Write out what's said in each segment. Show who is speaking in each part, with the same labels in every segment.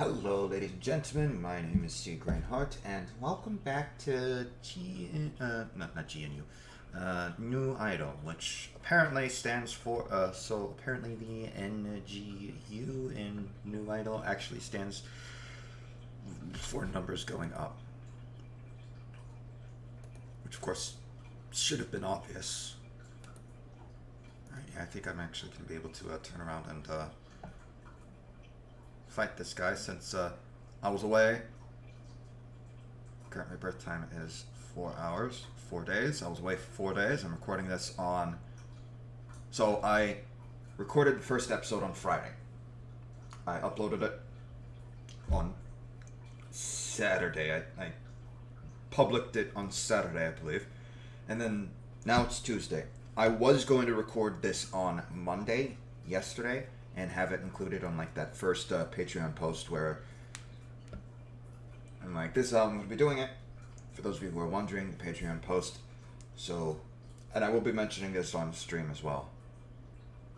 Speaker 1: Hello, ladies and gentlemen. My name is C. Greenhart, and welcome back to not GNU, New Idle, which apparently stands for. So apparently the NGU in New Idle actually stands for numbers going up, which of course should have been obvious. Right, yeah, I think I'm actually gonna be able to turn around and fight this guy since I was away. Currently birth time is 4 hours, 4 days. I was away for 4 days. I'm recording this on... So I recorded the first episode on Friday. I uploaded it on Saturday. I published it on Saturday, I believe. And then now it's Tuesday. I was going to record this on Monday, yesterday, and have it included on like that first Patreon post where I'm like, this is how I'm going to be doing it. For those of you who are wondering, the Patreon post. So, and I will be mentioning this on stream as well.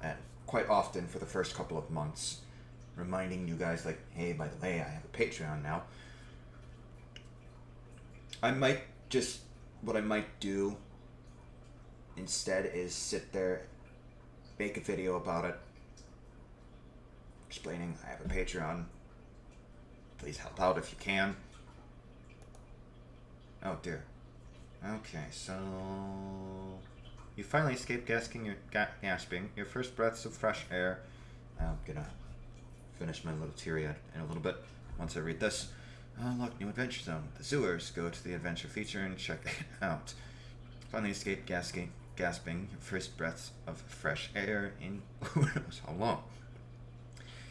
Speaker 1: And quite often for the first couple of months, reminding you guys like, hey, by the way, I have a Patreon now. What I might do instead is sit there, make a video about it, explaining I have a Patreon. Please help out if you can. Oh dear. Okay, so you finally escaped gasping your first breaths of fresh air. I'm gonna finish my little tirade in a little bit once I read this. Unlock new adventure zone. The sewers. Go to the adventure feature and check it out. Finally escaped gasping your first breaths of fresh air in who knows how long.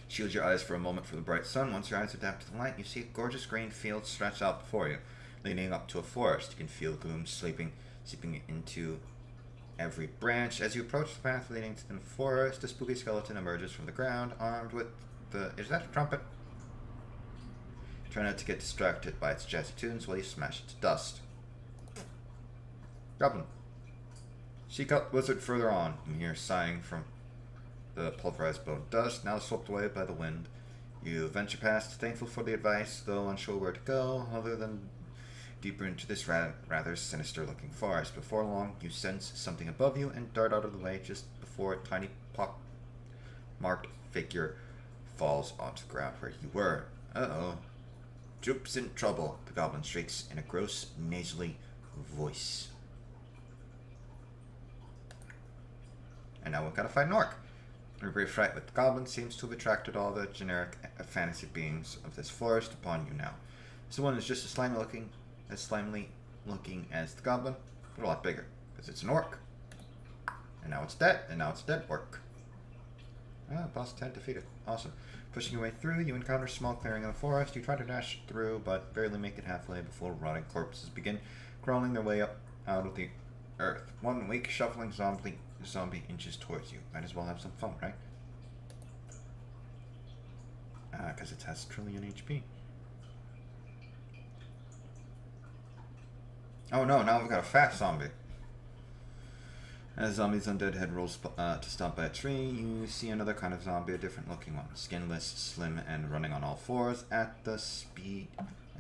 Speaker 1: Shield your eyes for a moment from the bright sun. Once your eyes adapt to the light, you see a gorgeous green field stretched out before you, leading up to a forest. You can feel gloom seeping into every branch. As you approach the path leading to the forest, a spooky skeleton emerges from the ground, armed with the... Is that a trumpet? Try not to get distracted by its jazzy tunes while you smash it to dust. Goblin. Seek out the wizard further on. You hear sighing from the pulverized bone dust, now swept away by the wind. You venture past, thankful for the advice, though unsure where to go, other than deeper into this rather sinister-looking forest. Before long, you sense something above you and dart out of the way just before a tiny pock-marked figure falls onto the ground where you were. Uh-oh. Droop's in trouble, the goblin shrieks in a gross, nasally voice. And now we've got to fight an orc. Your brief fight with the goblin seems to have attracted all the generic fantasy beings of this forest upon you now. This one is just as slimely looking as the goblin, but a lot bigger, because it's an orc. And now it's dead, dead orc. Boss 10 defeated. Awesome. Pushing your way through, you encounter a small clearing in the forest. You try to dash through, but barely make it halfway before rotting corpses begin crawling their way up out of the earth. One weak, shuffling zombie inches towards you. Might as well have some fun, right? Because it has trillion HP. Oh no, now we've got a fast zombie. As zombie's undead head rolls to stomp by a tree, you see another kind of zombie, a different looking one. Skinless, slim, and running on all fours at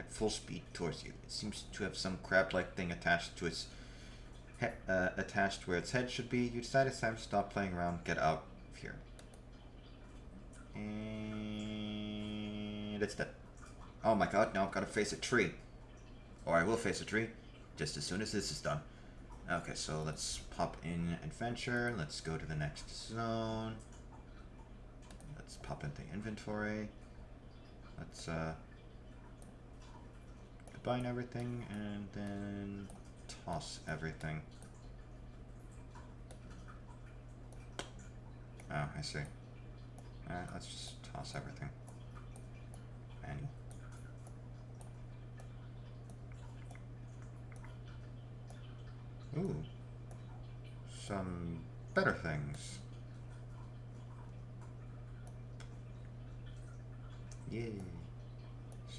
Speaker 1: full speed towards you. It seems to have some crab-like thing attached to its attached where its head should be. You decide it's time to stop playing around, get out of here. And it's dead. Oh my god, now I've got to face a tree. Or I will face a tree, just as soon as this is done. Okay, so let's pop in adventure. Let's go to the next zone. Let's pop into inventory. Let's combine everything and then toss everything. Oh, I see. Let's just toss everything. Manual. Ooh. Some better things. Yay.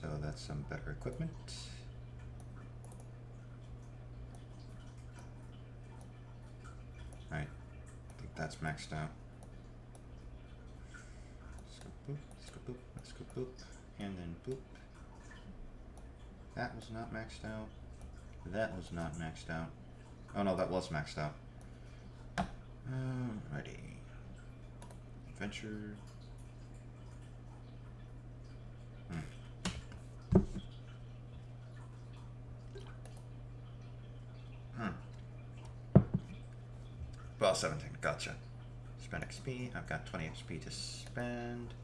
Speaker 1: So that's some better equipment. Right. I think that's maxed out. Let's go boop, let's go boop, let's go boop. And then boop. That was not maxed out. That was not maxed out. Oh no, that was maxed out. Alrighty. Adventure. Well, 17, gotcha. Spend XP, I've got 20 XP to spend.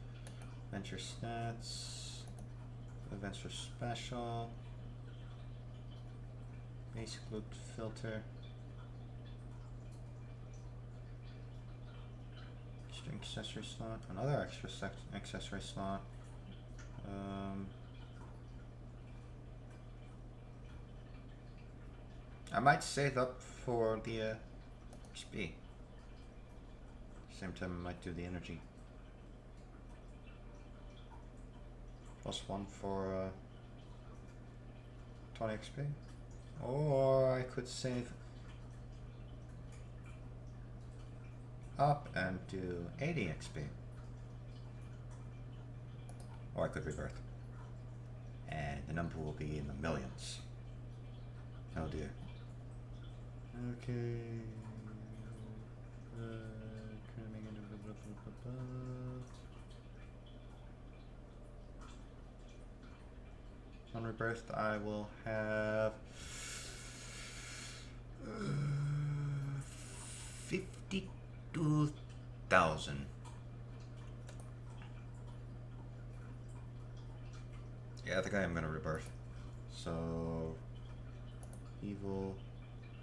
Speaker 1: Adventure stats. Adventure special. Basic loot filter. Extra accessory slot. Another extra accessory slot. I might save up for the XP. Same time I might do the energy. +1 for 20 XP. Or I could save up and do 80 XP. Or I could rebirth. And the number will be in the millions. Oh dear. Okay. On rebirth, I will have 52,000. Yeah, I think I am gonna rebirth. So evil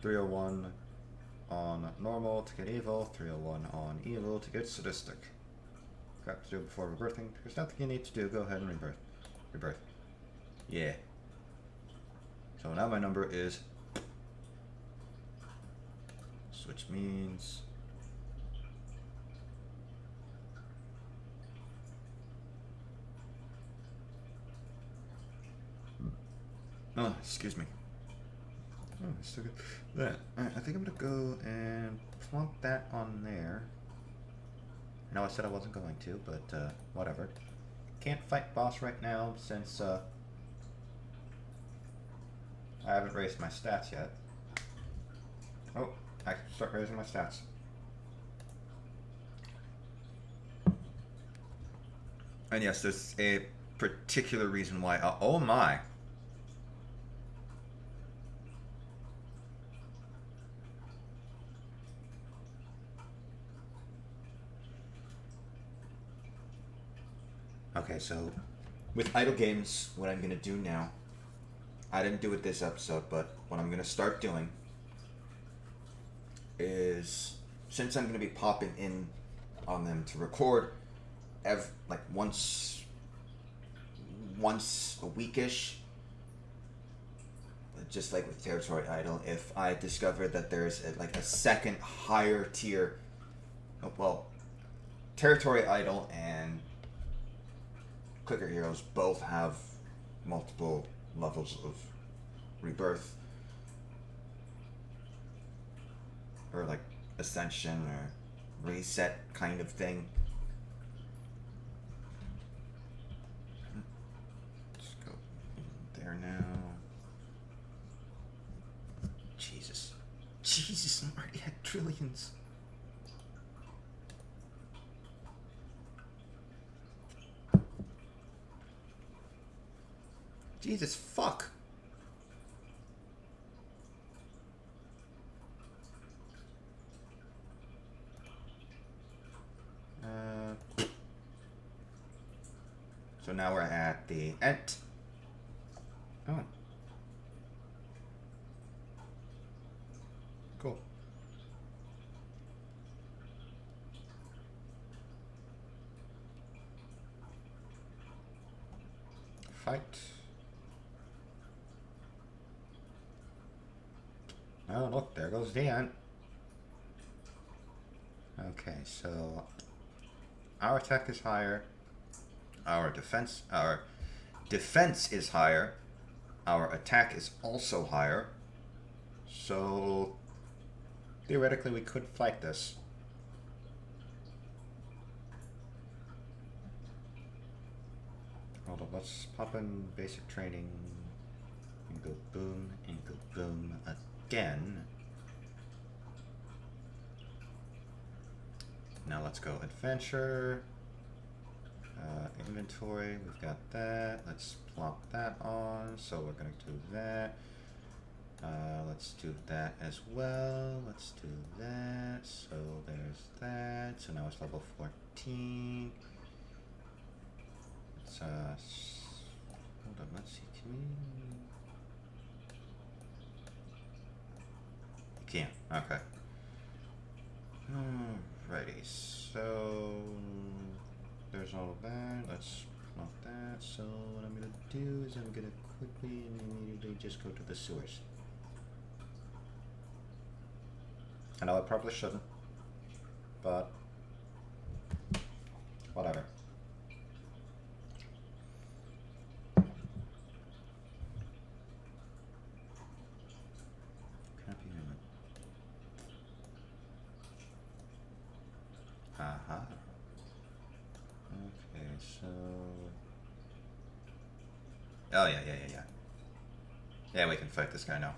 Speaker 1: 301 on normal to get evil, 301 on evil to get sadistic. Crap to do before rebirthing. There's nothing you need to do. Go ahead and rebirth. Rebirth. Yeah. So now my number is, which means oh, excuse me. Oh, still good. That. I think I'm gonna go and plunk that on there. I know I said I wasn't going to, but whatever. Can't fight boss right now since I haven't raised my stats yet. Oh, I can start raising my stats. And yes, there's a particular reason why. Oh my. Okay, so with idle games, what I'm gonna do now, I didn't do it this episode, but what I'm gonna start doing is, since I'm gonna be popping in on them to record like once a weekish, just like with Territory Idle, if I discover that there's like a second higher tier, well, Territory Idle and Clicker Heroes both have multiple levels of rebirth, or like ascension or reset kind of thing. Just go there now. Jesus, I'm already at trillions. Jesus, fuck. So now we're at the end. Oh. Cool. Fight. Oh, look, there goes the ant. Okay, so our attack is higher. Our defense is higher. Our attack is also higher. So theoretically we could fight this. Hold on, let's pop in basic training and go boom again. Now let's go adventure. Inventory, we've got that. Let's plop that on. So we're gonna do that. Let's do that as well. Let's do that. So there's that. So now it's level 14. Let's hold on. Let's see. Can we? You can't. Okay. Alrighty. So there's all of that. Let's plop that. So what I'm gonna do is I'm gonna quickly and immediately just go to the sewers. I know I probably shouldn't, but whatever. Copy unit. Aha. Okay, so. Oh, yeah. Yeah, we can fight this guy now.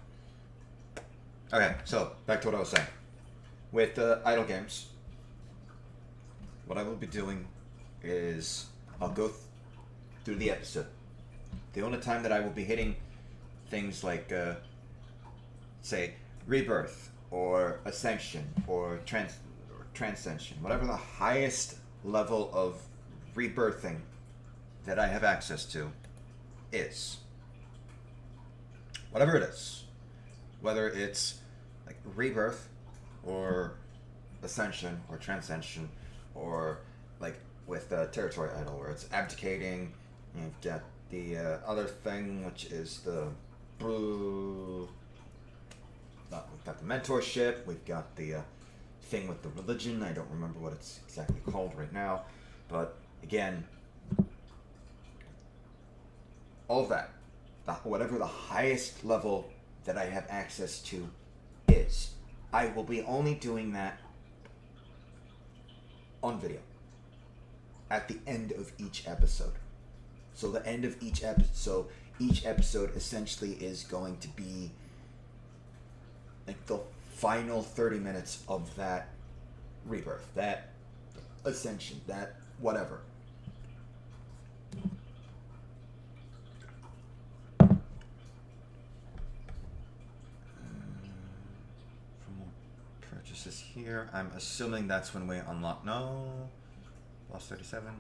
Speaker 1: Okay, so back to what I was saying. With idle games, what I will be doing is I'll go through the episode. The only time that I will be hitting things like, say, rebirth or ascension or transcension, whatever the highest level of rebirthing that I have access to is. Whatever it is. Whether it's like rebirth or ascension or transcension, or like with territory idle where it's abdicating. You've got the other thing, which is the we've got the mentorship. We've got the thing with the religion. I don't remember what it's exactly called right now, but again, all of that, whatever the highest level that I have access to is, I will be only doing that on video at the end of each episode. So the end of each episode, so each episode essentially is going to be like the final 30 minutes of that rebirth, that ascension, that whatever. Purchases here. I'm assuming that's when we unlock. No, lost 37.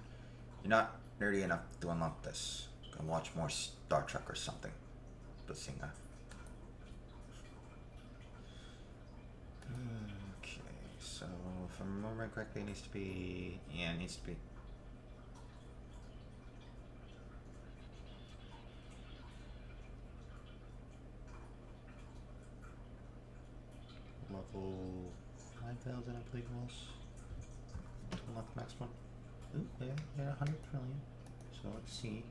Speaker 1: You're not nerdy enough to unlock this. Go watch more Star Trek or something. Bazinga. Okay, so if I'm remembering correctly, it needs to be. Yeah, it needs to be. Level 5,000, I believe it was. To unlock the next one. Ooh, yeah, 100 trillion. So let's see.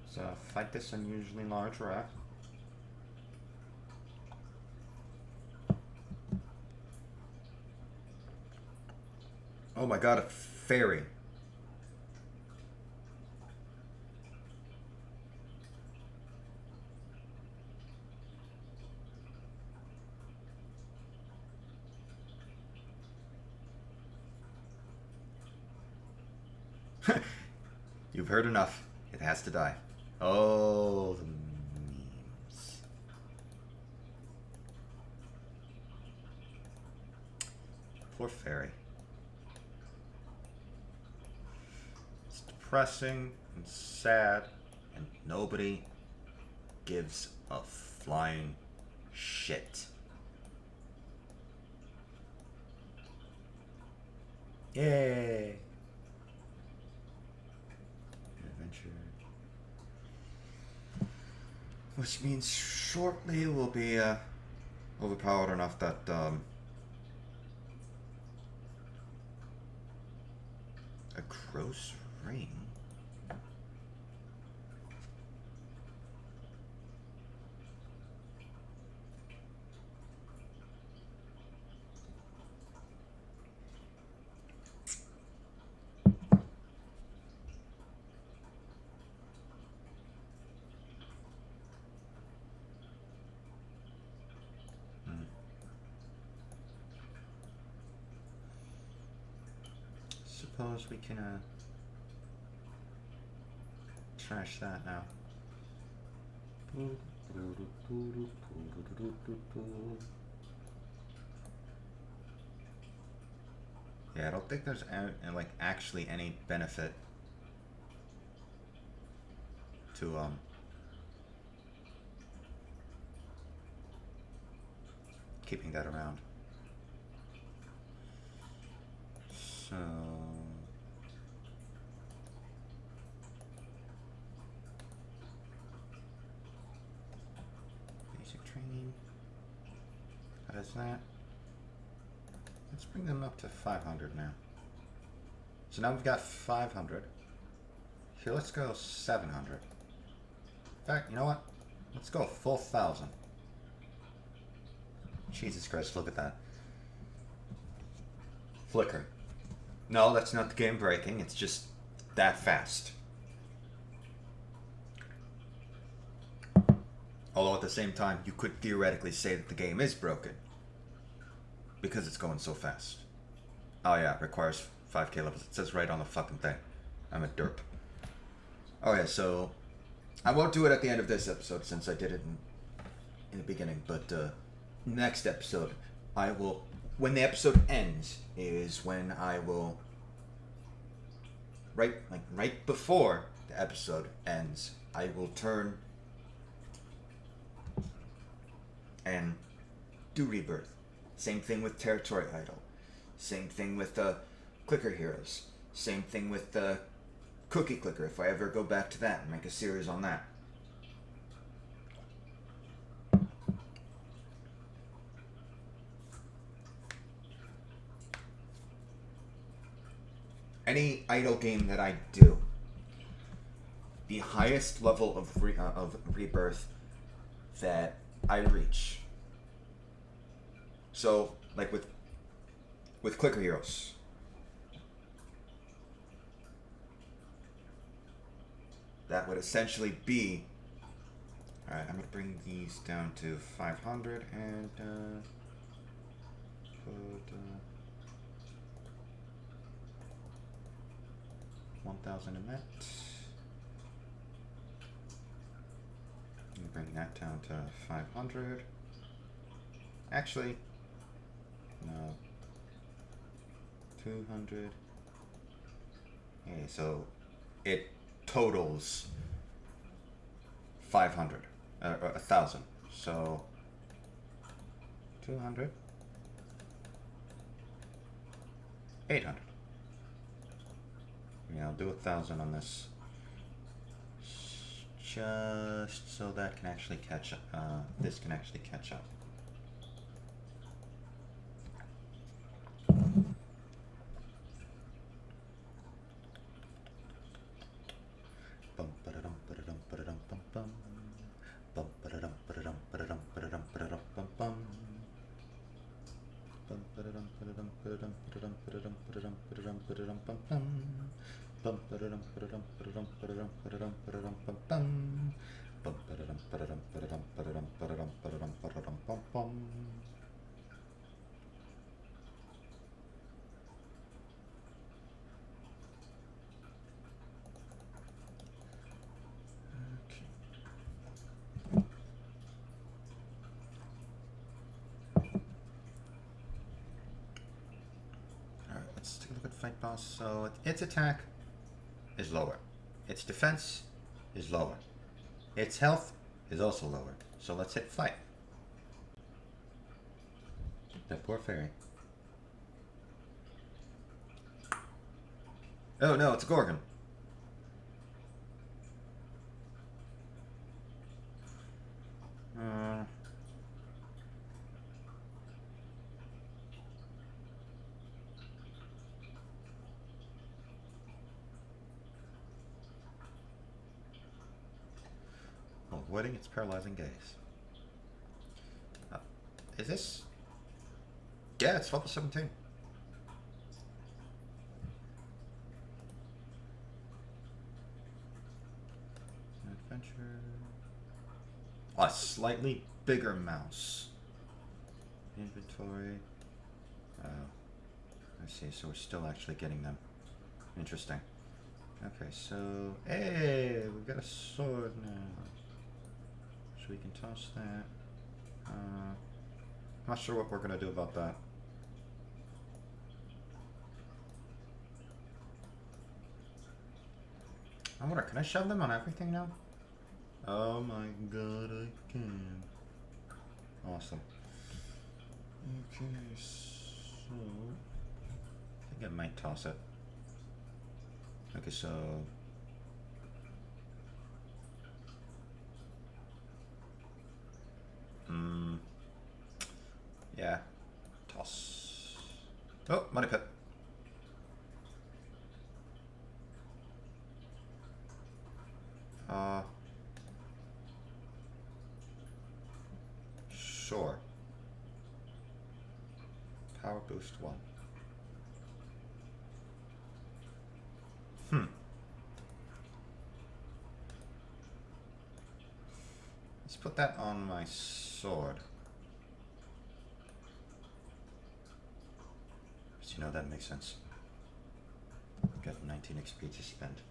Speaker 1: So fight this unusually large rat. Oh my god, a fairy. You've heard enough. It has to die. Oh, the memes. Poor fairy. It's depressing and sad, and nobody gives a flying shit. Yay! Which means shortly we'll be overpowered enough that a gross ring. suppose we can trash that now. Yeah, I don't think there's like actually any benefit to keeping that around. So basic training. How does that? Let's bring them up to 500 now. So now we've got 500. Here, let's go 700. In fact, you know what? Let's go a full 1,000. Jesus Christ, look at that. Flicker. No, that's not the game breaking. It's just that fast. Although at the same time, you could theoretically say that the game is broken. Because it's going so fast. Oh yeah, it requires 5k levels. It says right on the fucking thing. I'm a derp. Okay, so I won't do it at the end of this episode since I did it in the beginning, but next episode I will, when the episode ends, is when I will, right before the episode ends, I will turn and do Rebirth. Same thing with Territory Idle. Same thing with Clicker Heroes. Same thing with Cookie Clicker, if I ever go back to that and make a series on that. Any idle game that I do, the highest level of Rebirth that I reach. So, like with Clicker Heroes, that would essentially be. All right, I'm gonna bring these down to 500 and put 1,000 in that. Bring that down to 500. Actually, no. 200. Okay, so it totals 500, 1,000. So 200, 800. Yeah, I'll do 1,000 on this, just so that can actually catch up. This can actually catch up. Let's take a look at Fight Boss. So its attack is lower. Its defense is lower. Its health is also lower. So let's hit fight. That poor fairy. Oh no, it's a Gorgon. Avoiding its paralyzing gaze. Is this? Yeah, it's level 17. Adventure. A slightly bigger mouse. Inventory. Oh, I see. So we're still actually getting them. Interesting. Okay, so hey, we've got a sword now, so we can toss that. Not sure what we're gonna do about that. I wonder, can I shove them on everything now? Oh my god, I can. Awesome. Okay, so I think I might toss it. Okay, so yeah, toss. Oh, money pit. Sure. Power boost 1. Let's put that on my sword. So you know that makes sense. Got 19 XP to spend.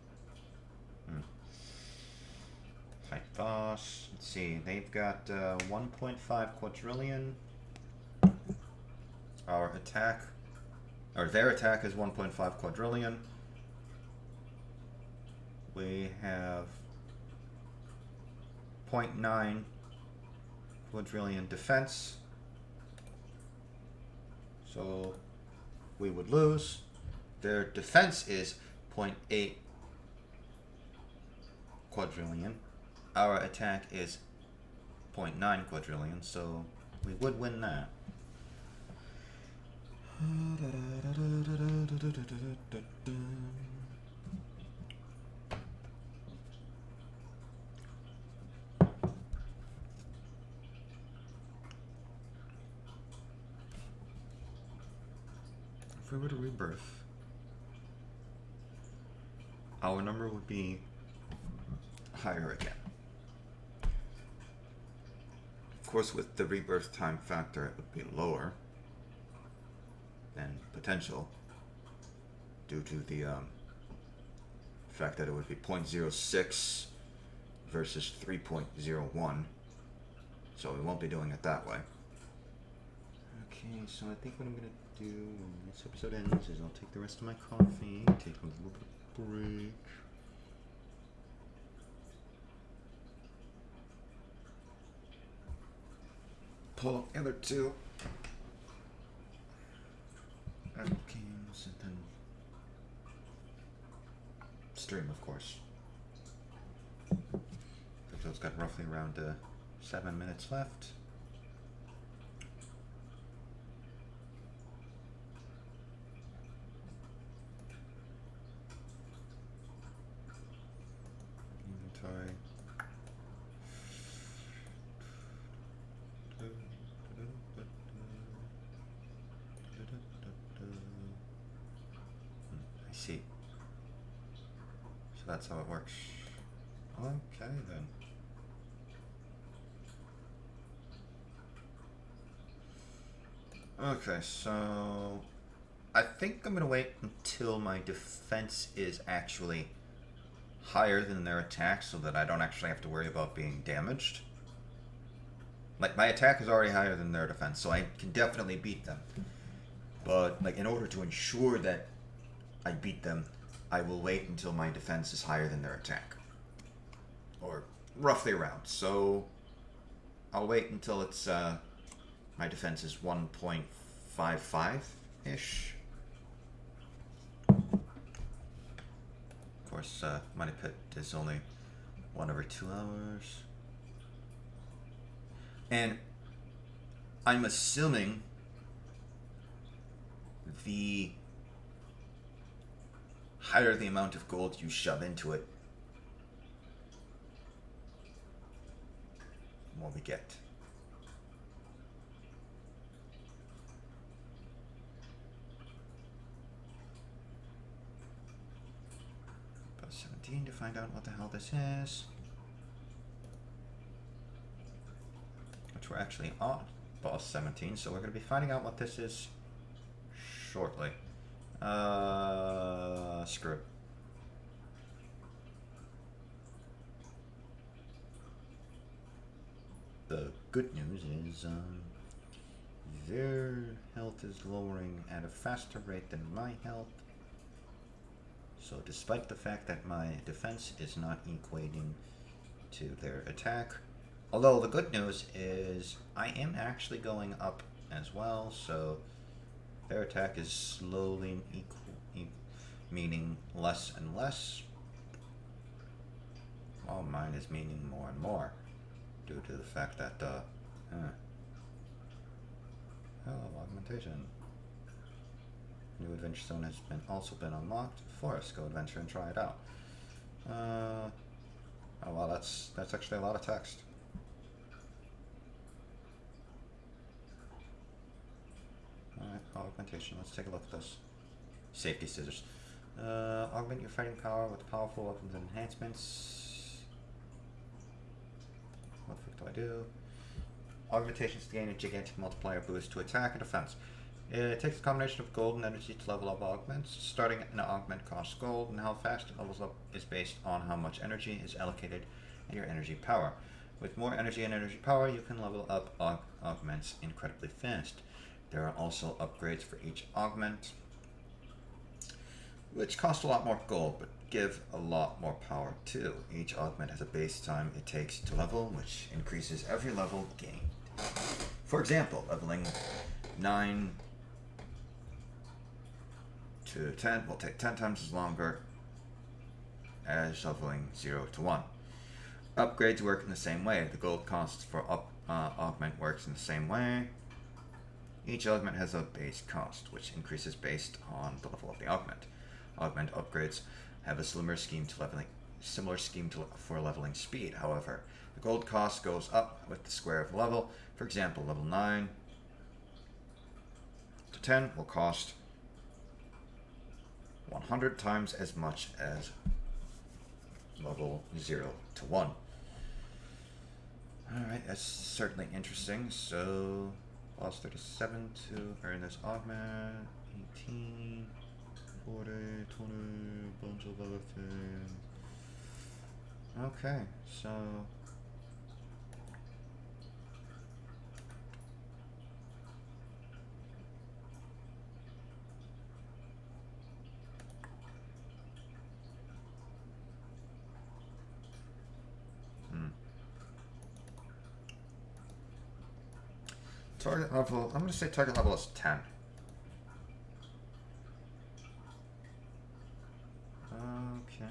Speaker 1: Fight boss. Let's see. They've got 1.5 quadrillion. Our attack, or their attack is 1.5 quadrillion. We have 0.9 quadrillion defense. So we would lose. Their defense is 0.8 quadrillion. Our attack is 0.9 quadrillion, so we would win that. If we were to rebirth, our number would be higher again. Of course, with the rebirth time factor, it would be lower than potential due to the fact that it would be 0.06 versus 3.01. So we won't be doing it that way. Okay, so I think what I'm going to do when this episode ends is I'll take the rest of my coffee, take a little bit of break. Pull up the other two games and then stream, of course. The episode's got roughly around 7 minutes left. Inventory. I see. So that's how it works. Okay then. Okay, so I think I'm gonna wait until my defense is actually higher than their attack so that I don't actually have to worry about being damaged. Like, my attack is already higher than their defense, so I can definitely beat them. But, like, in order to ensure that I beat them, I will wait until my defense is higher than their attack. Or roughly around. So I'll wait until it's my defense is 1.55-ish. Of course, Money Pit is only 1 every 2 hours. And I'm assuming the higher the amount of gold you shove into it, the more we get. About 17 to find out what the hell this is. Which we're actually on boss 17, so we're going to be finding out what this is shortly. screw it. The good news is their health is lowering at a faster rate than my health. So despite the fact that my defense is not equating to their attack, although the good news is I am actually going up as well, so their attack is slowly meaning less and less, while mine is meaning more and more, due to the fact that, augmentation. New adventure zone has also been unlocked. Forest, go adventure and try it out. Oh well, that's actually a lot of text. Alright, augmentation. Let's take a look at this. Safety scissors. Augment your fighting power with powerful weapons and enhancements. What the fuck do I do? Augmentations to gain a gigantic multiplier boost to attack and defense. It takes a combination of gold and energy to level up augments. Starting an augment costs gold, and how fast it levels up is based on how much energy is allocated and your energy power. With more energy and energy power, you can level up augments incredibly fast. There are also upgrades for each augment, which cost a lot more gold, but give a lot more power too. Each augment has a base time it takes to level, which increases every level gained. For example, leveling 9 to 10 will take 10 times as longer as leveling 0 to 1. Upgrades work in the same way. The gold cost for augment works in the same way. Each augment has a base cost, which increases based on the level of the augment. Augment upgrades have a similar scheme for leveling speed. However, the gold cost goes up with the square of the level. For example, level 9 to 10 will cost 100 times as much as level 0 to 1. Alright, that's certainly interesting. So, lost 37 to earn this augment. 18, 40, 20, bunch of other things. Okay, so target level, I'm going to say target level is 10. Okay.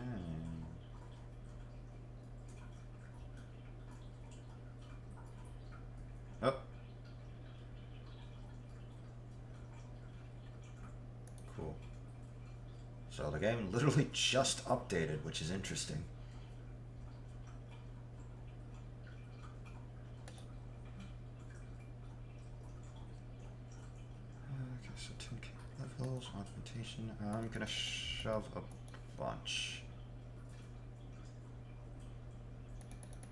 Speaker 1: Oh. Cool. So the game literally just updated, which is interesting. Okay, so 10k levels, augmentation. I'm gonna shove a bunch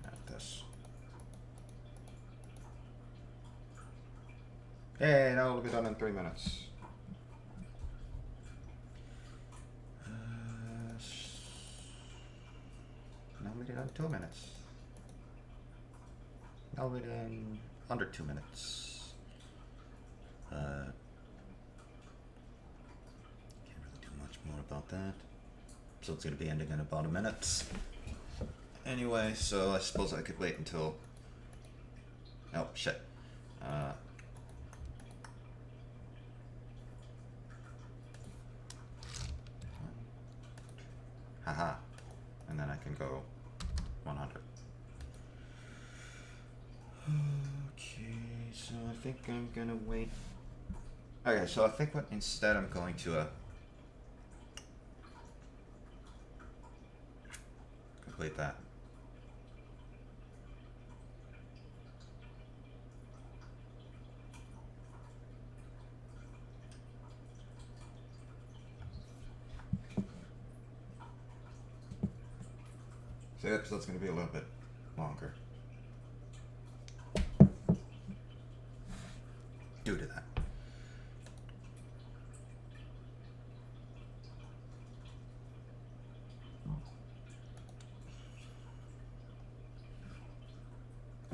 Speaker 1: at this. Hey, now it'll be done in 3 minutes. Now we did it in 2 minutes. Now we did it in under 2 minutes. Can't really do much more about that. So it's going to be ending in about a minute. Anyway, so I suppose I could wait until... Oh, shit. Haha. And then I can go 100. Okay, so I think I'm going to wait. Okay, so I think instead I'm going to complete that. So the episode's going to be a little bit longer due to that.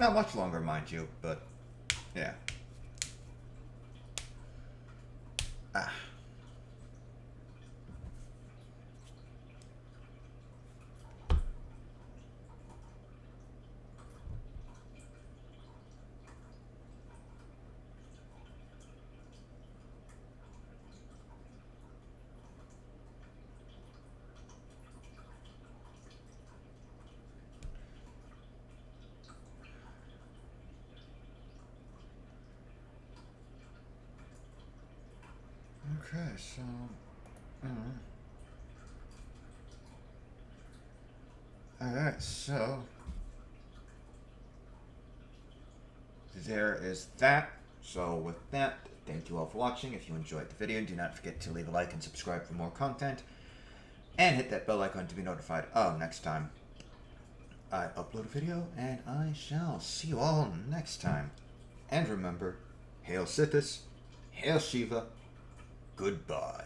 Speaker 1: Not much longer, mind you, but yeah. Ah. Okay, so... Alright, so... there is that. So with that, thank you all for watching. If you enjoyed the video, do not forget to leave a like and subscribe for more content. And hit that bell icon to be notified of next time I upload a video. And I shall see you all next time. And remember, Hail Sithis, Hail Shiva, goodbye.